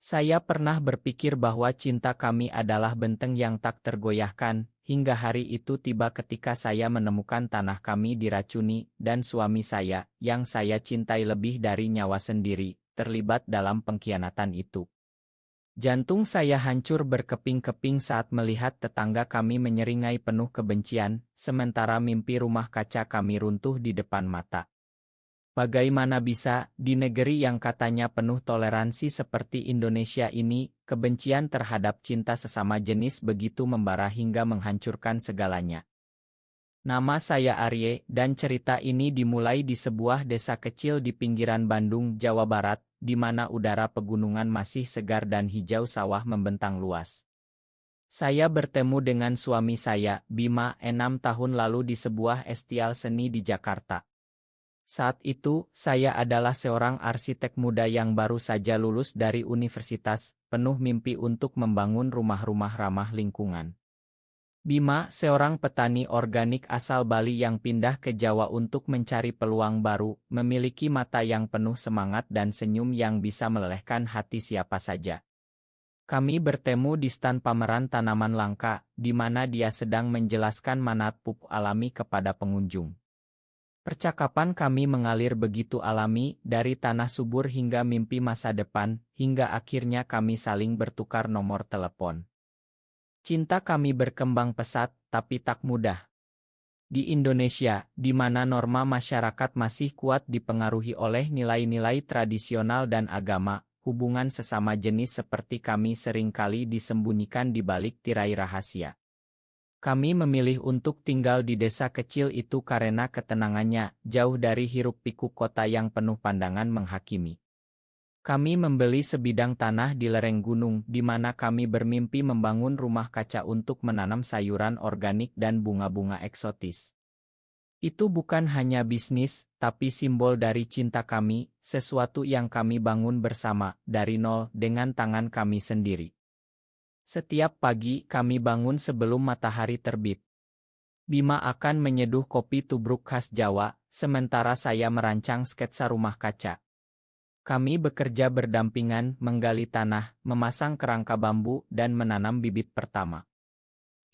Saya pernah berpikir bahwa cinta kami adalah benteng yang tak tergoyahkan, hingga hari itu tiba ketika saya menemukan tanah kami diracuni, dan suami saya, yang saya cintai lebih dari nyawa sendiri, terlibat dalam pengkhianatan itu. Jantung saya hancur berkeping-keping saat melihat tetangga kami menyeringai penuh kebencian, sementara mimpi rumah kaca kami runtuh di depan mata. Bagaimana bisa, di negeri yang katanya penuh toleransi seperti Indonesia ini, kebencian terhadap cinta sesama jenis begitu membara hingga menghancurkan segalanya. Nama saya Arye, dan cerita ini dimulai di sebuah desa kecil di pinggiran Bandung, Jawa Barat, di mana udara pegunungan masih segar dan hijau sawah membentang luas. Saya bertemu dengan suami saya, Bima, 6 tahun lalu di sebuah estial seni di Jakarta. Saat itu, saya adalah seorang arsitek muda yang baru saja lulus dari universitas, penuh mimpi untuk membangun rumah-rumah ramah lingkungan. Bima, seorang petani organik asal Bali yang pindah ke Jawa untuk mencari peluang baru, memiliki mata yang penuh semangat dan senyum yang bisa melelehkan hati siapa saja. Kami bertemu di stan pameran tanaman langka, di mana dia sedang menjelaskan manfaat pupuk alami kepada pengunjung. Percakapan kami mengalir begitu alami, dari tanah subur hingga mimpi masa depan, hingga akhirnya kami saling bertukar nomor telepon. Cinta kami berkembang pesat, tapi tak mudah. Di Indonesia, di mana norma masyarakat masih kuat dipengaruhi oleh nilai-nilai tradisional dan agama, hubungan sesama jenis seperti kami seringkali disembunyikan di balik tirai rahasia. Kami memilih untuk tinggal di desa kecil itu karena ketenangannya, jauh dari hiruk-pikuk kota yang penuh pandangan menghakimi. Kami membeli sebidang tanah di lereng gunung, di mana kami bermimpi membangun rumah kaca untuk menanam sayuran organik dan bunga-bunga eksotis. Itu bukan hanya bisnis, tapi simbol dari cinta kami, sesuatu yang kami bangun bersama, dari nol, dengan tangan kami sendiri. Setiap pagi kami bangun sebelum matahari terbit. Bima akan menyeduh kopi tubruk khas Jawa, sementara saya merancang sketsa rumah kaca. Kami bekerja berdampingan, menggali tanah, memasang kerangka bambu, dan menanam bibit pertama.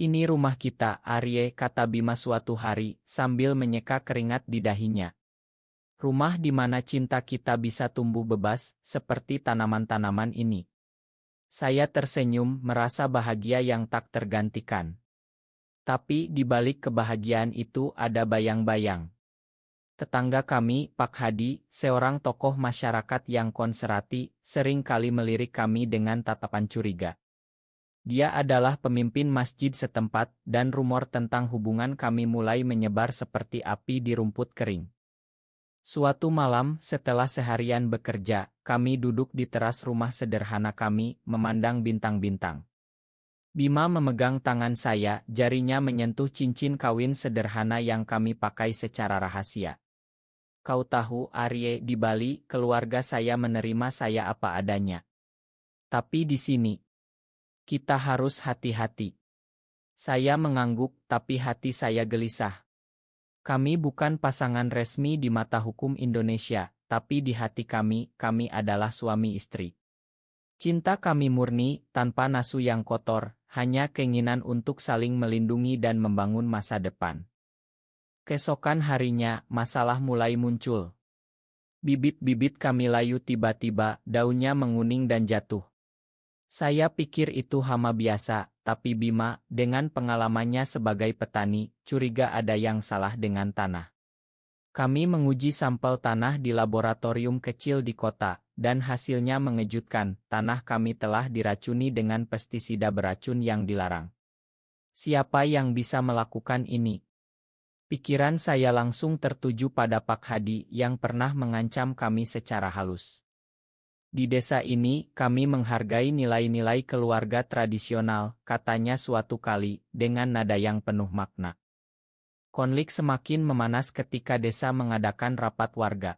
"Ini rumah kita, Arye," kata Bima suatu hari, sambil menyeka keringat di dahinya. "Rumah di mana cinta kita bisa tumbuh bebas, seperti tanaman-tanaman ini." Saya tersenyum, merasa bahagia yang tak tergantikan. Tapi di balik kebahagiaan itu ada bayang-bayang. Tetangga kami, Pak Hadi, seorang tokoh masyarakat yang konservatif, sering kali melirik kami dengan tatapan curiga. Dia adalah pemimpin masjid setempat, dan rumor tentang hubungan kami mulai menyebar seperti api di rumput kering. Suatu malam, setelah seharian bekerja, kami duduk di teras rumah sederhana kami, memandang bintang-bintang. Bima memegang tangan saya, jarinya menyentuh cincin kawin sederhana yang kami pakai secara rahasia. "Kau tahu, Arye, di Bali, keluarga saya menerima saya apa adanya. Tapi di sini, kita harus hati-hati." Saya mengangguk, tapi hati saya gelisah. Kami bukan pasangan resmi di mata hukum Indonesia, tapi di hati kami adalah suami istri. Cinta kami murni, tanpa nafsu yang kotor, hanya keinginan untuk saling melindungi dan membangun masa depan. Keesokan harinya, masalah mulai muncul. Bibit-bibit kami layu tiba-tiba, daunnya menguning dan jatuh. Saya pikir itu hama biasa, tapi Bima, dengan pengalamannya sebagai petani, curiga ada yang salah dengan tanah. Kami menguji sampel tanah di laboratorium kecil di kota, dan hasilnya mengejutkan, tanah kami telah diracuni dengan pestisida beracun yang dilarang. Siapa yang bisa melakukan ini? Pikiran saya langsung tertuju pada Pak Hadi yang pernah mengancam kami secara halus. "Di desa ini, kami menghargai nilai-nilai keluarga tradisional," katanya suatu kali, dengan nada yang penuh makna. Konflik semakin memanas ketika desa mengadakan rapat warga.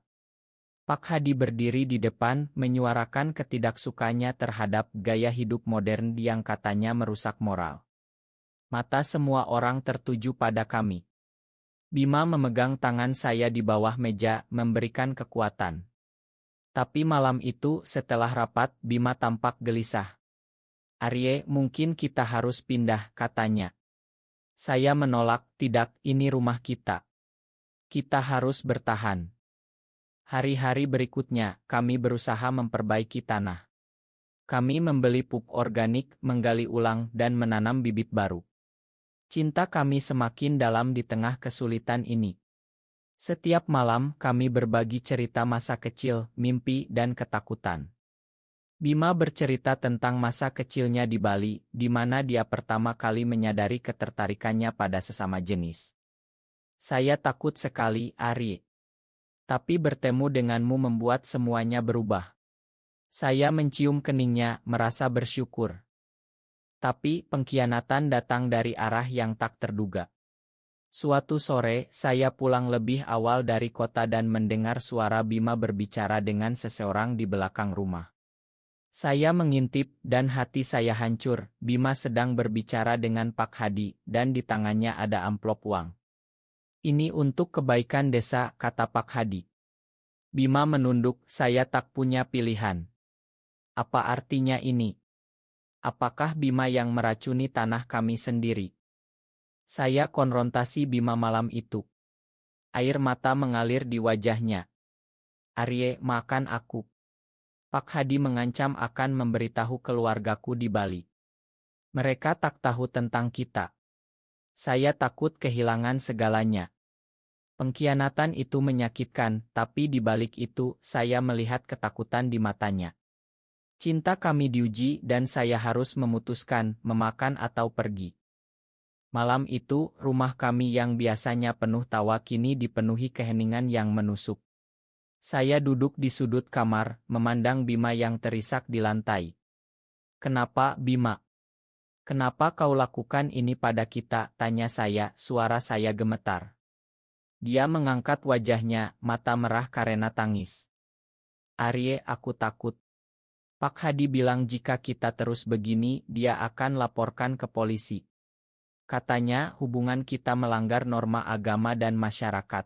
Pak Hadi berdiri di depan, menyuarakan ketidaksukanya terhadap gaya hidup modern yang katanya merusak moral. Mata semua orang tertuju pada kami. Bima memegang tangan saya di bawah meja, memberikan kekuatan. Tapi malam itu setelah rapat, Bima tampak gelisah. "Arye, mungkin kita harus pindah," katanya. Saya menolak, "Tidak, ini rumah kita. Kita harus bertahan." Hari-hari berikutnya, kami berusaha memperbaiki tanah. Kami membeli pupuk organik, menggali ulang, dan menanam bibit baru. Cinta kami semakin dalam di tengah kesulitan ini. Setiap malam, kami berbagi cerita masa kecil, mimpi, dan ketakutan. Bima bercerita tentang masa kecilnya di Bali, di mana dia pertama kali menyadari ketertarikannya pada sesama jenis. "Saya takut sekali, Ari. Tapi bertemu denganmu membuat semuanya berubah." Saya mencium keningnya, merasa bersyukur. Tapi pengkhianatan datang dari arah yang tak terduga. Suatu sore, saya pulang lebih awal dari kota dan mendengar suara Bima berbicara dengan seseorang di belakang rumah. Saya mengintip, dan hati saya hancur. Bima sedang berbicara dengan Pak Hadi, dan di tangannya ada amplop uang. "Ini untuk kebaikan desa," kata Pak Hadi. Bima menunduk, "Saya tak punya pilihan." "Apa artinya ini? Apakah Bima yang meracuni tanah kami sendiri?" Saya konfrontasi Bima malam itu. Air mata mengalir di wajahnya. "Arye, makan aku." Pak Hadi mengancam akan memberitahu keluargaku di Bali. "Mereka tak tahu tentang kita." Saya takut kehilangan segalanya. Pengkhianatan itu menyakitkan, tapi di balik itu, saya melihat ketakutan di matanya. Cinta kami diuji dan saya harus memutuskan, memakan atau pergi. Malam itu, rumah kami yang biasanya penuh tawa kini dipenuhi keheningan yang menusuk. Saya duduk di sudut kamar, memandang Bima yang terisak di lantai. "Kenapa, Bima? Kenapa kau lakukan ini pada kita?" tanya saya, suara saya gemetar. Dia mengangkat wajahnya, mata merah karena tangis. "Arye, aku takut. Pak Hadi bilang jika kita terus begini, dia akan laporkan ke polisi. Katanya hubungan kita melanggar norma agama dan masyarakat."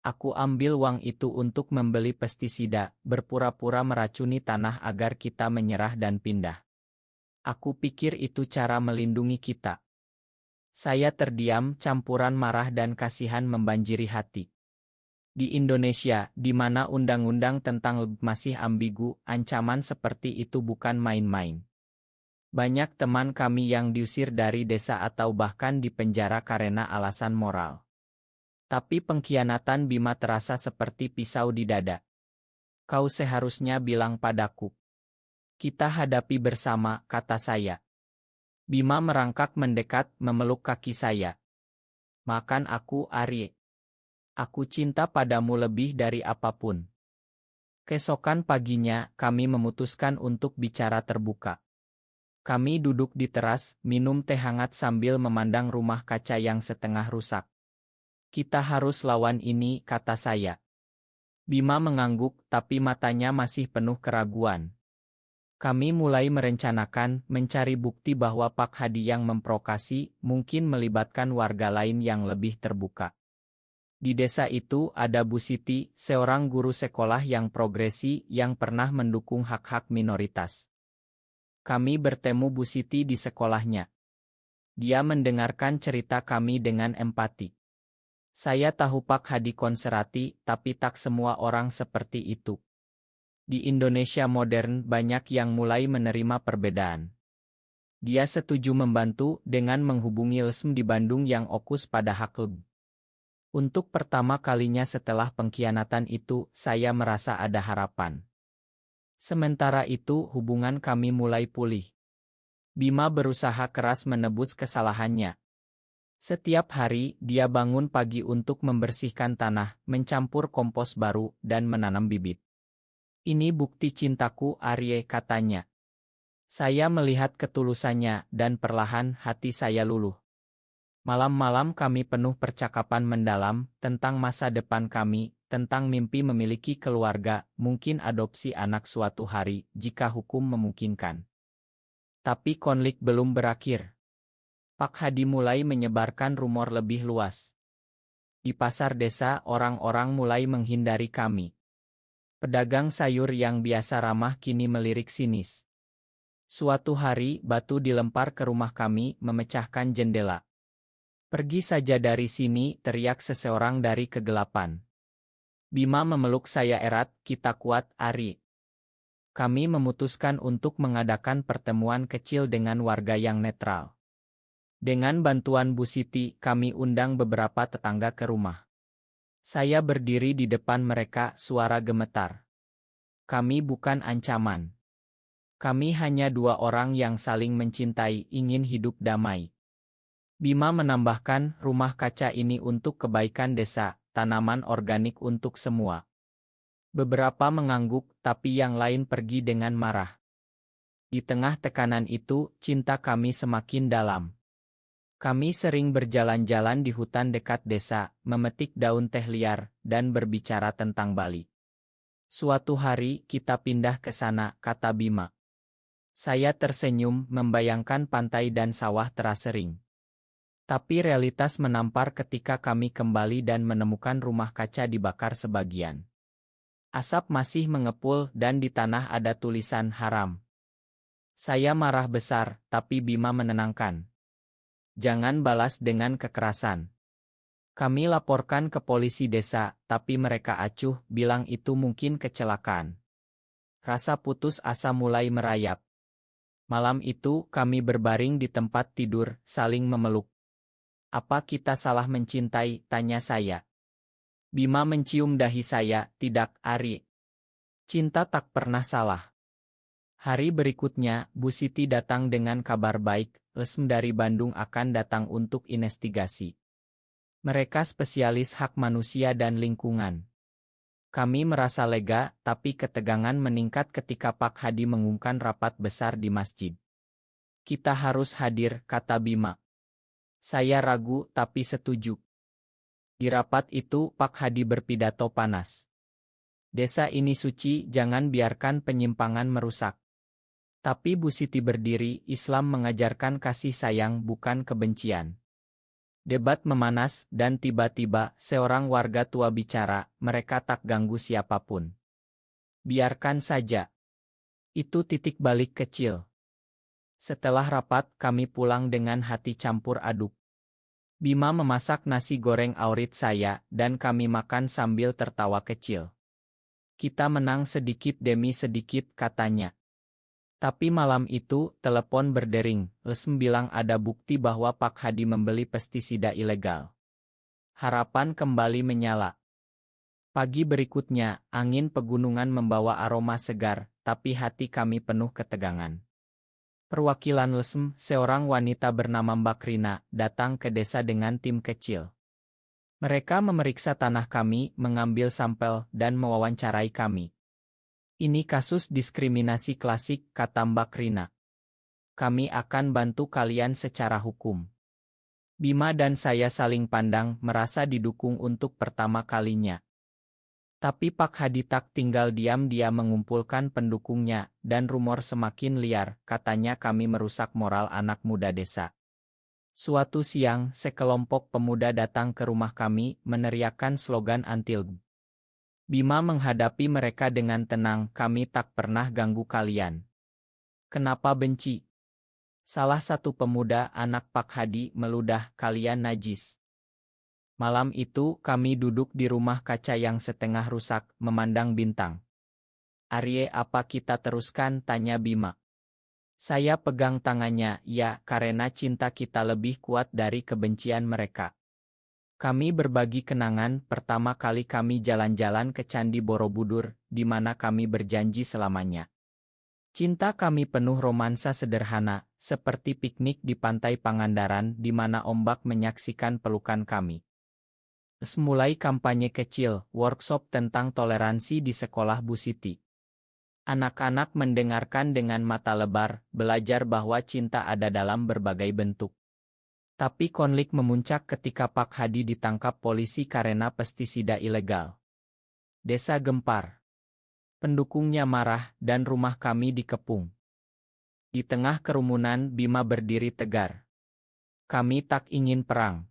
Aku ambil uang itu untuk membeli pestisida, berpura-pura meracuni tanah agar kita menyerah dan pindah. Aku pikir itu cara melindungi kita. Saya terdiam, campuran marah dan kasihan membanjiri hati. Di Indonesia, di mana undang-undang tentang LGB masih ambigu, ancaman seperti itu bukan main-main. Banyak teman kami yang diusir dari desa atau bahkan dipenjara karena alasan moral. Tapi pengkhianatan Bima terasa seperti pisau di dada. "Kau seharusnya bilang padaku. Kita hadapi bersama," kata saya. Bima merangkak mendekat, memeluk kaki saya. "Makan aku, Arye. Aku cinta padamu lebih dari apapun." Keesokan paginya, kami memutuskan untuk bicara terbuka. Kami duduk di teras, minum teh hangat sambil memandang rumah kaca yang setengah rusak. "Kita harus lawan ini," kata saya. Bima mengangguk, tapi matanya masih penuh keraguan. Kami mulai merencanakan, mencari bukti bahwa Pak Hadi yang memprovokasi, mungkin melibatkan warga lain yang lebih terbuka. Di desa itu ada Bu Siti, seorang guru sekolah yang progresi yang pernah mendukung hak-hak minoritas. Kami bertemu Bu Siti di sekolahnya. Dia mendengarkan cerita kami dengan empati. Saya tahu Pak Hadi konservatif, tapi tak semua orang seperti itu. Di Indonesia modern banyak yang mulai menerima perbedaan. Dia setuju membantu dengan menghubungi LSM di Bandung yang fokus pada hak LGB. Untuk pertama kalinya setelah pengkhianatan itu, saya merasa ada harapan. Sementara itu, hubungan kami mulai pulih. Bima berusaha keras menebus kesalahannya. Setiap hari, dia bangun pagi untuk membersihkan tanah, mencampur kompos baru, dan menanam bibit. "Ini bukti cintaku, Arye," katanya. Saya melihat ketulusannya, dan perlahan hati saya luluh. Malam-malam kami penuh percakapan mendalam, tentang masa depan kami, tentang mimpi memiliki keluarga, mungkin adopsi anak suatu hari, jika hukum memungkinkan. Tapi konflik belum berakhir. Pak Hadi mulai menyebarkan rumor lebih luas. Di pasar desa, orang-orang mulai menghindari kami. Pedagang sayur yang biasa ramah kini melirik sinis. Suatu hari, batu dilempar ke rumah kami, memecahkan jendela. "Pergi saja dari sini," teriak seseorang dari kegelapan. Bima memeluk saya erat, "Kita kuat, Ari." Kami memutuskan untuk mengadakan pertemuan kecil dengan warga yang netral. Dengan bantuan Bu Siti, kami undang beberapa tetangga ke rumah. Saya berdiri di depan mereka, suara gemetar. "Kami bukan ancaman. Kami hanya dua orang yang saling mencintai, ingin hidup damai." Bima menambahkan, "Rumah kaca ini untuk kebaikan desa, tanaman organik untuk semua." Beberapa mengangguk, tapi yang lain pergi dengan marah. Di tengah tekanan itu, cinta kami semakin dalam. Kami sering berjalan-jalan di hutan dekat desa, memetik daun teh liar, dan berbicara tentang Bali. "Suatu hari, kita pindah ke sana," kata Bima. Saya tersenyum, membayangkan pantai dan sawah terasering. Tapi realitas menampar ketika kami kembali dan menemukan rumah kaca dibakar sebagian. Asap masih mengepul dan di tanah ada tulisan "haram". Saya marah besar, tapi Bima menenangkan. "Jangan balas dengan kekerasan. Kami laporkan ke polisi desa, tapi mereka acuh, bilang itu mungkin kecelakaan." Rasa putus asa mulai merayap. Malam itu, kami berbaring di tempat tidur, saling memeluk. "Apa kita salah mencintai?" tanya saya. Bima mencium dahi saya, "Tidak, Ari. Cinta tak pernah salah." Hari berikutnya, Bu Siti datang dengan kabar baik, Lesm dari Bandung akan datang untuk investigasi. Mereka spesialis hak manusia dan lingkungan. Kami merasa lega, tapi ketegangan meningkat ketika Pak Hadi mengumumkan rapat besar di masjid. "Kita harus hadir," kata Bima. Saya ragu, tapi setuju. Di rapat itu, Pak Hadi berpidato panas. "Desa ini suci, jangan biarkan penyimpangan merusak." Tapi Bu Siti berdiri, "Islam mengajarkan kasih sayang, bukan kebencian." Debat memanas, dan tiba-tiba, seorang warga tua bicara, "Mereka tak ganggu siapapun. Biarkan saja." Itu titik balik kecil. Setelah rapat, kami pulang dengan hati campur aduk. Bima memasak nasi goreng awrit saya, dan kami makan sambil tertawa kecil. "Kita menang sedikit demi sedikit," katanya. Tapi malam itu, telepon berdering, Lesm bilang ada bukti bahwa Pak Hadi membeli pestisida ilegal. Harapan kembali menyala. Pagi berikutnya, angin pegunungan membawa aroma segar, tapi hati kami penuh ketegangan. Perwakilan Lesm, seorang wanita bernama Mbak Rina, datang ke desa dengan tim kecil. Mereka memeriksa tanah kami, mengambil sampel, dan mewawancarai kami. "Ini kasus diskriminasi klasik," kata Mbak Rina. "Kami akan bantu kalian secara hukum." Bima dan saya saling pandang, merasa didukung untuk pertama kalinya. Tapi Pak Hadi tak tinggal diam, dia mengumpulkan pendukungnya, dan rumor semakin liar, katanya kami merusak moral anak muda desa. Suatu siang, sekelompok pemuda datang ke rumah kami, meneriakkan slogan anti-LGB. Bima menghadapi mereka dengan tenang, "Kami tak pernah ganggu kalian. Kenapa benci?" Salah satu pemuda, anak Pak Hadi, meludah, "Kalian najis." Malam itu, kami duduk di rumah kaca yang setengah rusak, memandang bintang. "Arye, apa kita teruskan?" tanya Bima. Saya pegang tangannya, "Ya, karena cinta kita lebih kuat dari kebencian mereka." Kami berbagi kenangan, pertama kali kami jalan-jalan ke Candi Borobudur, di mana kami berjanji selamanya. Cinta kami penuh romansa sederhana, seperti piknik di pantai Pangandaran di mana ombak menyaksikan pelukan kami. Mulai kampanye kecil, workshop tentang toleransi di sekolah Bu Siti. Anak-anak mendengarkan dengan mata lebar, belajar bahwa cinta ada dalam berbagai bentuk. Tapi konflik memuncak ketika Pak Hadi ditangkap polisi karena pestisida ilegal. Desa gempar. Pendukungnya marah, dan rumah kami dikepung. Di tengah kerumunan, Bima berdiri tegar. "Kami tak ingin perang.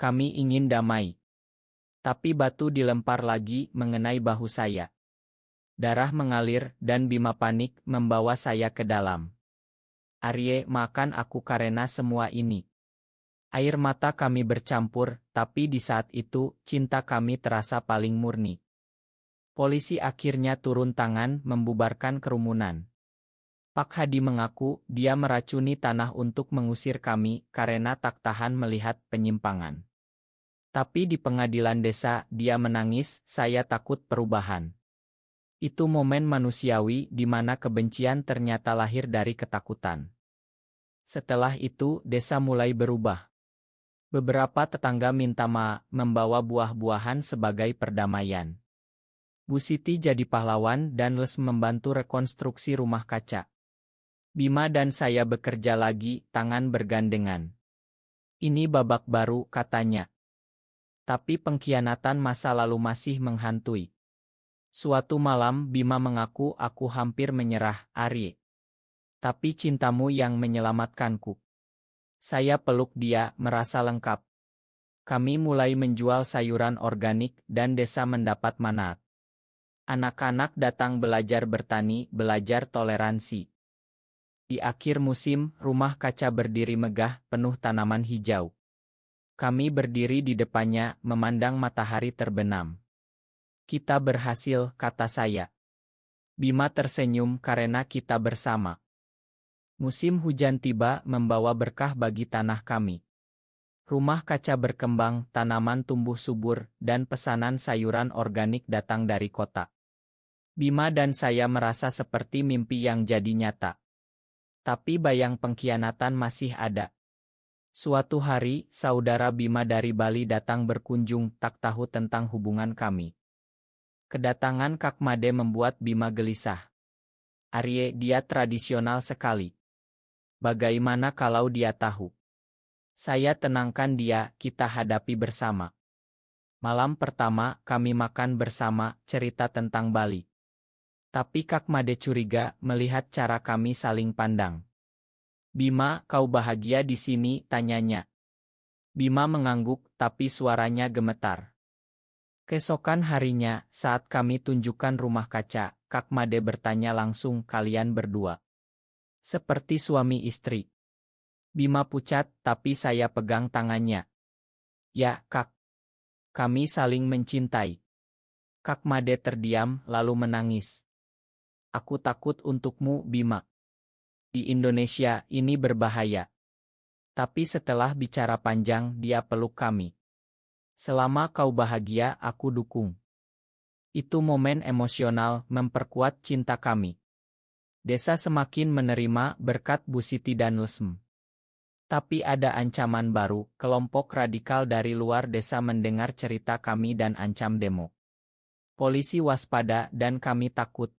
Kami ingin damai." Tapi batu dilempar lagi, mengenai bahu saya. Darah mengalir dan Bima panik membawa saya ke dalam. Arye, makan aku karena semua ini. Air mata kami bercampur, tapi di saat itu, cinta kami terasa paling murni. Polisi akhirnya turun tangan membubarkan kerumunan. Pak Hadi mengaku dia meracuni tanah untuk mengusir kami karena tak tahan melihat penyimpangan. Tapi di pengadilan desa dia menangis, saya takut perubahan. Itu momen manusiawi di mana kebencian ternyata lahir dari ketakutan. Setelah itu desa mulai berubah. Beberapa tetangga minta membawa buah-buahan sebagai perdamaian. Bu Siti jadi pahlawan dan Les membantu rekonstruksi rumah kaca. Bima dan saya bekerja lagi, tangan bergandengan. Ini babak baru, katanya. Tapi pengkhianatan masa lalu masih menghantui. Suatu malam Bima mengaku aku hampir menyerah, Arye. Tapi cintamu yang menyelamatkanku. Saya peluk dia, merasa lengkap. Kami mulai menjual sayuran organik dan desa mendapat manfaat. Anak-anak datang belajar bertani, belajar toleransi. Di akhir musim, rumah kaca berdiri megah, penuh tanaman hijau. Kami berdiri di depannya, memandang matahari terbenam. Kita berhasil, kata saya. Bima tersenyum karena kita bersama. Musim hujan tiba membawa berkah bagi tanah kami. Rumah kaca berkembang, tanaman tumbuh subur, dan pesanan sayuran organik datang dari kota. Bima dan saya merasa seperti mimpi yang jadi nyata. Tapi bayang pengkhianatan masih ada. Suatu hari, saudara Bima dari Bali datang berkunjung, tak tahu tentang hubungan kami. Kedatangan Kak Made membuat Bima gelisah. Arye, dia tradisional sekali. Bagaimana kalau dia tahu? Saya tenangkan dia, kita hadapi bersama. Malam pertama, kami makan bersama, cerita tentang Bali. Tapi Kak Made curiga melihat cara kami saling pandang. Bima, kau bahagia di sini? Tanyanya. Bima mengangguk, tapi suaranya gemetar. Keesokan harinya, saat kami tunjukkan rumah kaca, Kak Made bertanya langsung, kalian berdua seperti suami istri. Bima pucat, tapi saya pegang tangannya. Ya, Kak. Kami saling mencintai. Kak Made terdiam, lalu menangis. Aku takut untukmu, Bima. Di Indonesia, ini berbahaya. Tapi setelah bicara panjang, dia peluk kami. Selama kau bahagia, aku dukung. Itu momen emosional, memperkuat cinta kami. Desa semakin menerima berkat Bu Siti dan Lesem. Tapi ada ancaman baru, kelompok radikal dari luar desa mendengar cerita kami dan ancam demo. Polisi waspada dan kami takut.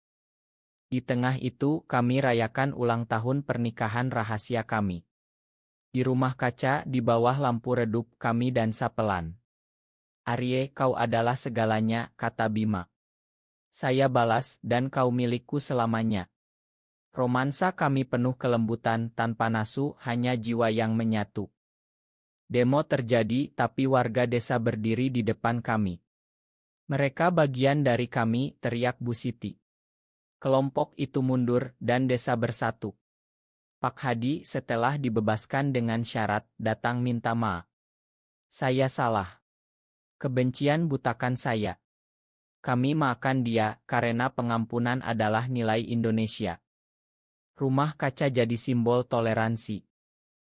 Di tengah itu, kami rayakan ulang tahun pernikahan rahasia kami. Di rumah kaca, di bawah lampu redup, kami dansa pelan. Arye, kau adalah segalanya, kata Bima. Saya balas, dan kau milikku selamanya. Romansa kami penuh kelembutan, tanpa nafsu, hanya jiwa yang menyatu. Demo terjadi, tapi warga desa berdiri di depan kami. Mereka bagian dari kami, teriak Bu Siti. Kelompok itu mundur, dan desa bersatu. Pak Hadi setelah dibebaskan dengan syarat, datang minta maaf. Saya salah. Kebencian butakan saya. Kami maafkan dia, karena pengampunan adalah nilai Indonesia. Rumah kaca jadi simbol toleransi.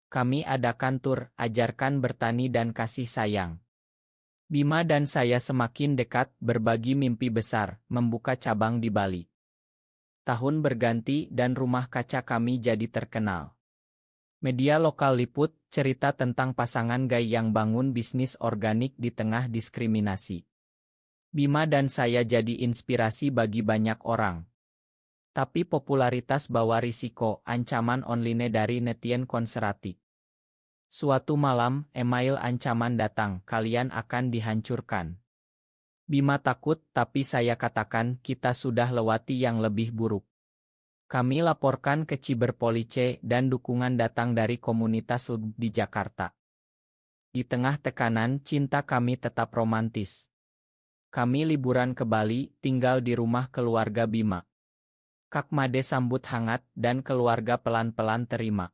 Kami adakan tur, ajarkan bertani dan kasih sayang. Bima dan saya semakin dekat, berbagi mimpi besar, membuka cabang di Bali. Tahun berganti dan rumah kaca kami jadi terkenal. Media lokal liput cerita tentang pasangan gay yang bangun bisnis organik di tengah diskriminasi. Bima dan saya jadi inspirasi bagi banyak orang. Tapi popularitas bawa risiko, ancaman online dari netizen konservatif. Suatu malam, email ancaman datang, kalian akan dihancurkan. Bima takut, tapi saya katakan, kita sudah lewati yang lebih buruk. Kami laporkan ke Cyberpolice dan dukungan datang dari komunitas di Jakarta. Di tengah tekanan, cinta kami tetap romantis. Kami liburan ke Bali, tinggal di rumah keluarga Bima. Kak Made sambut hangat, dan keluarga pelan-pelan terima.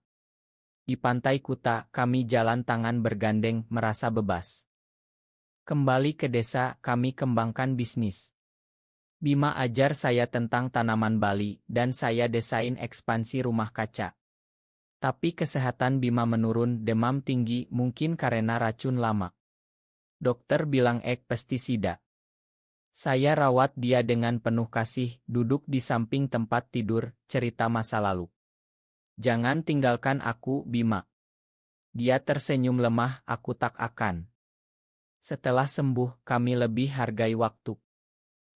Di pantai Kuta, kami jalan tangan bergandeng, merasa bebas. Kembali ke desa, kami kembangkan bisnis. Bima ajar saya tentang tanaman Bali, dan saya desain ekspansi rumah kaca. Tapi kesehatan Bima menurun, demam tinggi, mungkin karena racun lama. Dokter bilang pestisida. Saya rawat dia dengan penuh kasih, duduk di samping tempat tidur, cerita masa lalu. Jangan tinggalkan aku, Bima. Dia tersenyum lemah, aku tak akan. Setelah sembuh, kami lebih hargai waktu.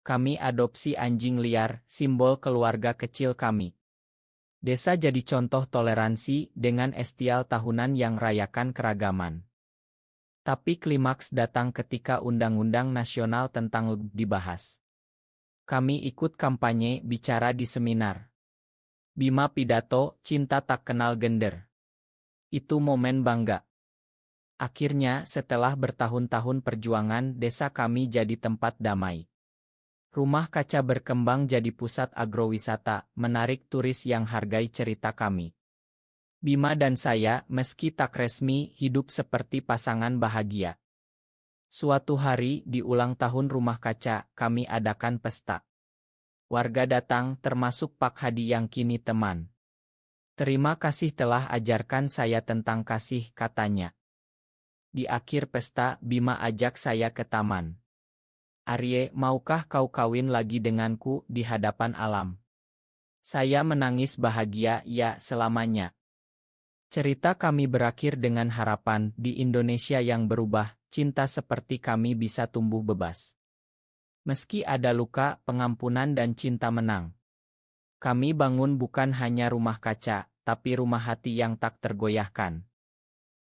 Kami adopsi anjing liar, simbol keluarga kecil kami. Desa jadi contoh toleransi dengan festival tahunan yang rayakan keragaman. Tapi klimaks datang ketika Undang-Undang Nasional tentang LGBTQ dibahas. Kami ikut kampanye, bicara di seminar. Bima pidato, cinta tak kenal gender. Itu momen bangga. Akhirnya, setelah bertahun-tahun perjuangan, desa kami jadi tempat damai. Rumah kaca berkembang jadi pusat agrowisata, menarik turis yang hargai cerita kami. Bima dan saya, meski tak resmi, hidup seperti pasangan bahagia. Suatu hari, di ulang tahun rumah kaca, kami adakan pesta. Warga datang, termasuk Pak Hadi yang kini teman. Terima kasih telah ajarkan saya tentang kasih, katanya. Di akhir pesta, Bima ajak saya ke taman. Arye, maukah kau kawin lagi denganku di hadapan alam? Saya menangis bahagia, ya, selamanya. Cerita kami berakhir dengan harapan di Indonesia yang berubah, cinta seperti kami bisa tumbuh bebas. Meski ada luka, pengampunan dan cinta menang. Kami bangun bukan hanya rumah kaca, tapi rumah hati yang tak tergoyahkan.